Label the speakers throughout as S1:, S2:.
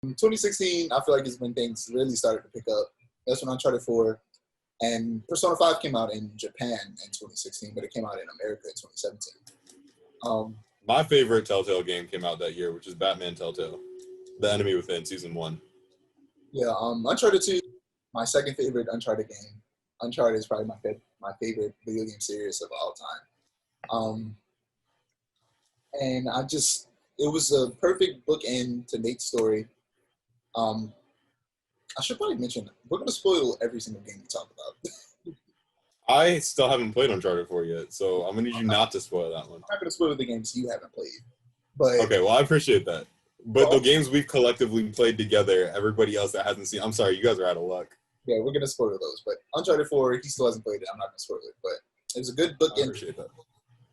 S1: 2016, I feel like is when things really started to pick up. That's when Uncharted 4 and Persona 5 came out in Japan in 2016, but it came out in America in 2017.
S2: My favorite Telltale game came out that year, which is Batman Telltale, The Enemy Within, Season 1.
S1: Yeah, Uncharted 2, my second favorite Uncharted game. Uncharted is probably my favorite video game series of all time. And it was a perfect bookend to Nate's story. I should probably mention, we're going to spoil every single game we talk about.
S2: I still haven't played Uncharted 4 yet, so I'm going to need you not to spoil that one.
S1: I'm not going to spoil the games you haven't played. But
S2: okay, well, I appreciate that. But the games we've collectively played together, everybody else that hasn't seen, I'm sorry, you guys are out of luck.
S1: Yeah, we're going to spoil those. But Uncharted 4, he still hasn't played it. I'm not going to spoil it. But it was a good bookend.
S2: I appreciate that.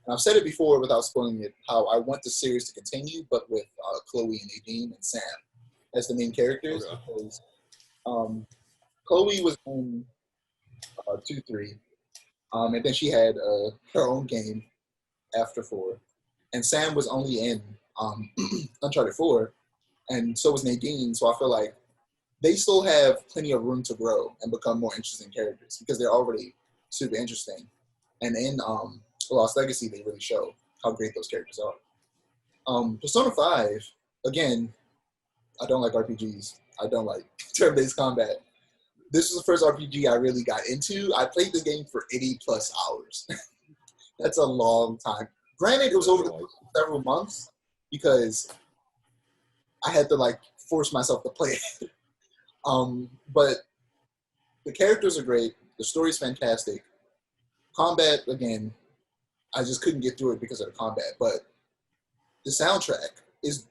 S1: And I've said it before without spoiling it, how I want the series to continue, but with Chloe and Nadine and Sam as the main characters. Okay. Because Chloe was in 2-3, and then she had her own game after 4. And Sam was only in Uncharted 4, and so was Nadine. So I feel like they still have plenty of room to grow and become more interesting characters because they're already super interesting. And in Lost Legacy, they really show how great those characters are. Persona 5, again, I don't like RPGs. I don't like turn-based combat. This was the first RPG I really got into. I played the game for 80 plus hours. That's a long time. Granted, it was over several months because I had to force myself to play it. But the characters are great. The story's fantastic. Combat, again, I just couldn't get through it because of the combat. But the soundtrack is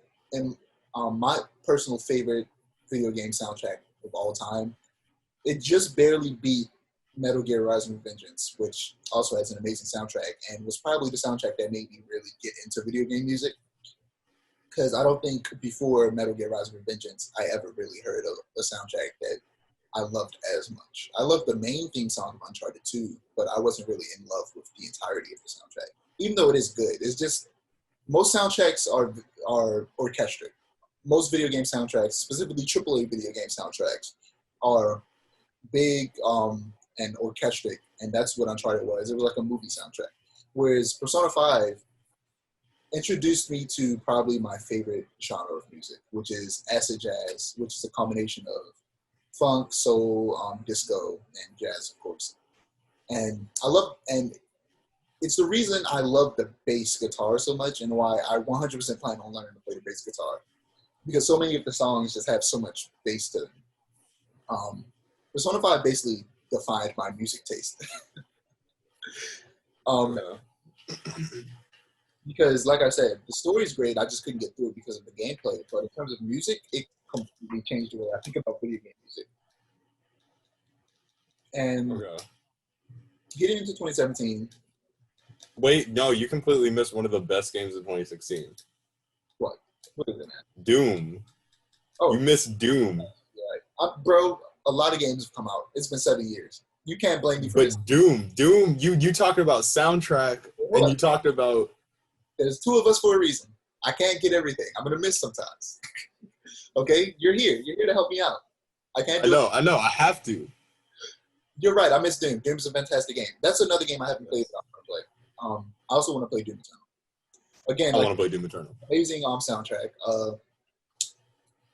S1: my personal favorite video game soundtrack of all time. It just barely beat Metal Gear Rising: Revengeance, which also has an amazing soundtrack and was probably the soundtrack that made me really get into video game music. Because I don't think before Metal Gear Rising: Revengeance, I ever really heard of a soundtrack that I loved as much. I loved the main theme song of Uncharted 2, but I wasn't really in love with the entirety of the soundtrack. Even though it is good, it's just most soundtracks are orchestric. Most video game soundtracks, specifically AAA video game soundtracks, are big and orchestric, and that's what Uncharted was. It was like a movie soundtrack. Whereas Persona 5 introduced me to probably my favorite genre of music, which is acid jazz, which is a combination of funk, soul, disco, and jazz, of course. And it's the reason I love the bass guitar so much and why I 100% plan on learning to play the bass guitar. Because so many of the songs just have so much bass to them. Persona 5 basically defined my music taste. Because, like I said, the story's great. I just couldn't get through it because of the gameplay. But in terms of music, it completely changed the way I think about video game music. And getting into 2017.
S2: Wait, no, you completely missed one of the best games of 2016.
S1: What? What is it, man?
S2: Doom. Oh, you missed Doom.
S1: Yeah. Bro, a lot of games have come out. It's been 7 years. You can't blame me for this.
S2: But Doom, you talked about soundtrack, and you talked about...
S1: There's two of us for a reason. I can't get everything. I'm going to miss sometimes. Okay? You're here. You're here to help me out. I can't do it.
S2: I know. I have to.
S1: You're right. I miss Doom. Doom's a fantastic game. That's another game I haven't played that I want to play. I also want to play Doom Eternal. Again,
S2: I want to play Doom Eternal.
S1: Amazing soundtrack.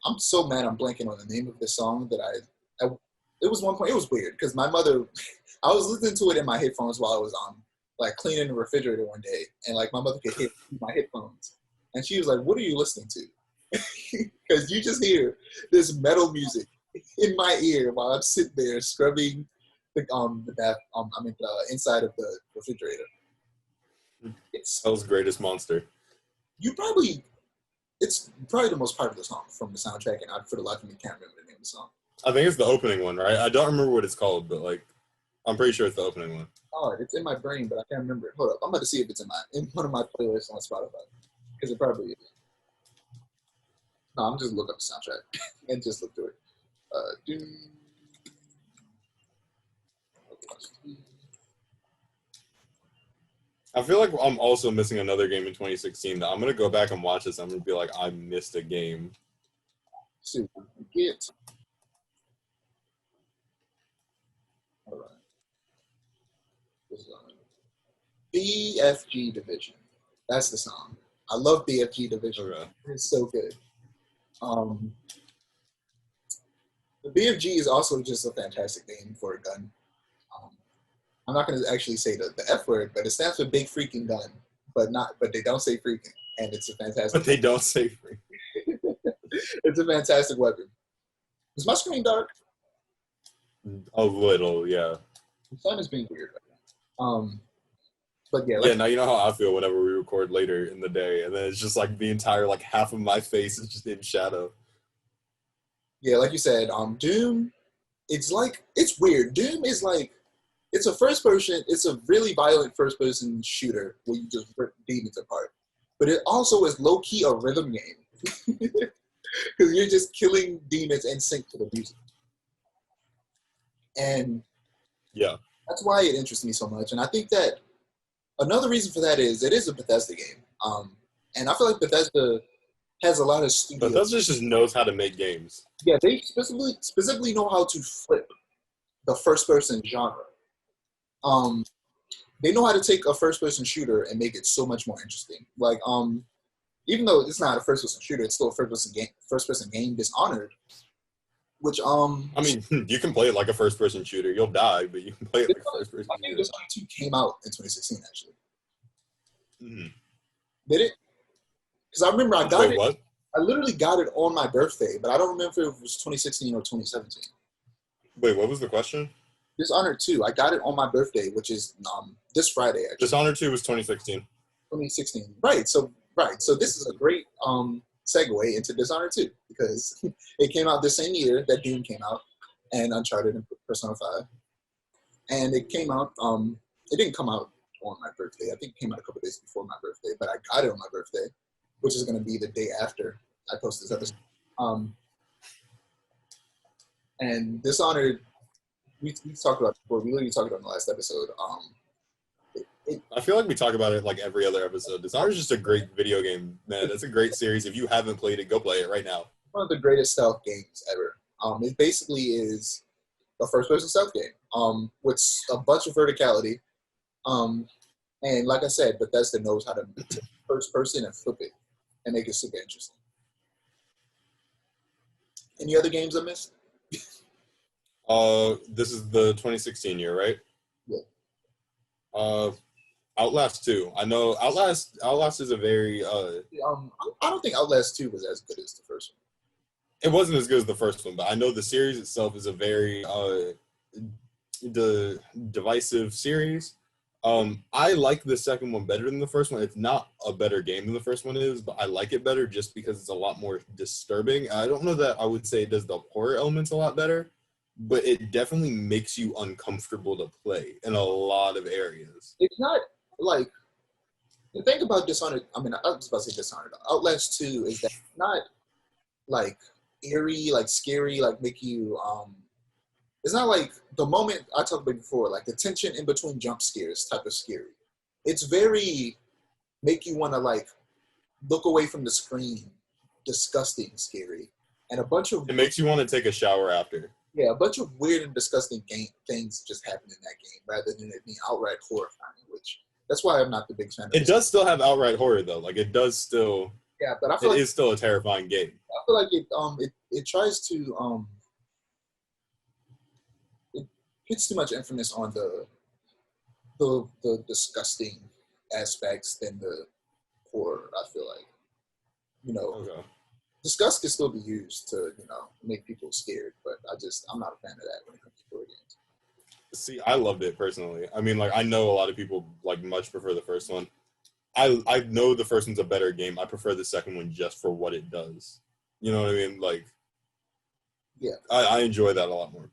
S1: I'm so mad I'm blanking on the name of this song that it was one point, it was weird because my mother, I was listening to it in my headphones while I was cleaning the refrigerator one day, and my mother could hit my headphones, and she was like, "What are you listening to?" Because you just hear this metal music in my ear while I'm sitting there scrubbing the inside of the refrigerator. It's
S2: Hell's Greatest Monster.
S1: It's probably the most popular song from the soundtrack, and I, for the life of me, can't remember the name of the song.
S2: I think it's the opening one, right? I don't remember what it's called, but I'm pretty sure it's the opening one.
S1: Oh, it's in my brain, but I can't remember it. Hold up, I'm about to see if it's in one of my playlists on Spotify, because it probably is. No, I'm just look up the soundtrack and just look through it. Doom.
S2: I feel like I'm also missing another game in 2016 that I'm going to go back and watch this. I'm going to be like, I missed a game.
S1: So we get. All right. This is BFG Division. That's the song. I love BFG Division.
S2: Okay.
S1: It's so good. The BFG is also just a fantastic name for a gun. I'm not going to actually say the F word, but it stands for big freaking gun. But they don't say freaking, and it's a fantastic.
S2: But they don't say freaking.
S1: It's a fantastic weapon. Is my screen dark?
S2: A little, yeah.
S1: The sun is being weird right now. But yeah.
S2: Yeah, now you know how I feel whenever we record later in the day, and then it's just like the entire like half of my face is just in shadow.
S1: Yeah, like you said, Doom. It's weird. Doom is like. It's a really violent first-person shooter where you just rip demons apart. But it also is low-key a rhythm game. Because you're just killing demons in sync to the music. And
S2: yeah,
S1: that's why it interests me so much. And I think that another reason for that is it is a Bethesda game. And I feel like Bethesda has a lot of studios.
S2: Bethesda just knows how to make games.
S1: Yeah, they specifically know how to flip the first-person genre. They know how to take a first-person shooter and make it so much more interesting. Like, even though it's not a first-person shooter, it's still a first-person game, Dishonored. Which,
S2: I mean, you can play it like a first-person shooter. You'll die, but you can play it like a first-person
S1: I think
S2: shooter.
S1: Dishonored 2 came out in 2016, actually.
S2: Mm-hmm.
S1: Did it? Because I remember I got
S2: Wait,
S1: it.
S2: what?
S1: I literally got it on my birthday, but I don't remember if it was 2016 or 2017.
S2: Wait, what was the question?
S1: Dishonored 2, I got it on my birthday, which is this Friday, actually.
S2: Dishonored 2 was 2016.
S1: 2016. Right. So this is a great segue into Dishonored 2 because it came out the same year that Doom came out and Uncharted and Persona 5. And it came out, it didn't come out on my birthday. I think it came out a couple days before my birthday, but I got it on my birthday, which is going to be the day after I post this episode. And Dishonored, we talked about it before. We literally talked about it in the last episode.
S2: I feel like we talk about it like every other episode. Dishonored is just a great video game, man. It's a great series. If you haven't played it, go play it right now.
S1: One of the greatest stealth games ever. It basically is a first-person stealth game with a bunch of verticality. And like I said, Bethesda knows how to take first person and flip it and make it super interesting. Any other games I missed?
S2: This is the 2016 year, right?
S1: Yeah.
S2: Outlast 2. I know Outlast is a very
S1: I don't think Outlast 2 was as good as the first one.
S2: It wasn't as good as the first one, but I know the series itself is a very divisive series. I like the second one better than the first one. It's not a better game than the first one is, but I like it better just because it's a lot more disturbing. I don't know that I would say it does the horror elements a lot better, but it definitely makes you uncomfortable to play in a lot of areas.
S1: It's not like the thing about Dishonored. I mean, I was about to say Dishonored. Outlast 2 is that it's not like eerie, like scary, like make you. It's not like the moment I talked about before, like the tension in between jump scares type of scary. It's very make you want to like look away from the screen, disgusting scary, and a bunch of.
S2: It makes you want to take a shower after.
S1: Yeah, a bunch of weird and disgusting things just happen in that game rather than it being outright horrifying, which that's why I'm not the big fan of it.
S2: It does still have outright horror though. Like it does still.
S1: Yeah, but I feel
S2: it is still a terrifying game.
S1: I feel like it tries to it puts too much emphasis on the disgusting aspects than the horror. I feel like,
S2: Okay.
S1: disgust can still be used to make people scared, but I'm not a fan of that when it comes to horror games.
S2: See, I loved it personally. I mean, like I know a lot of people like much prefer the first one. I know the first one's a better game. I prefer the second one just for what it does. You know what I mean? Like,
S1: yeah,
S2: I enjoy that a lot more.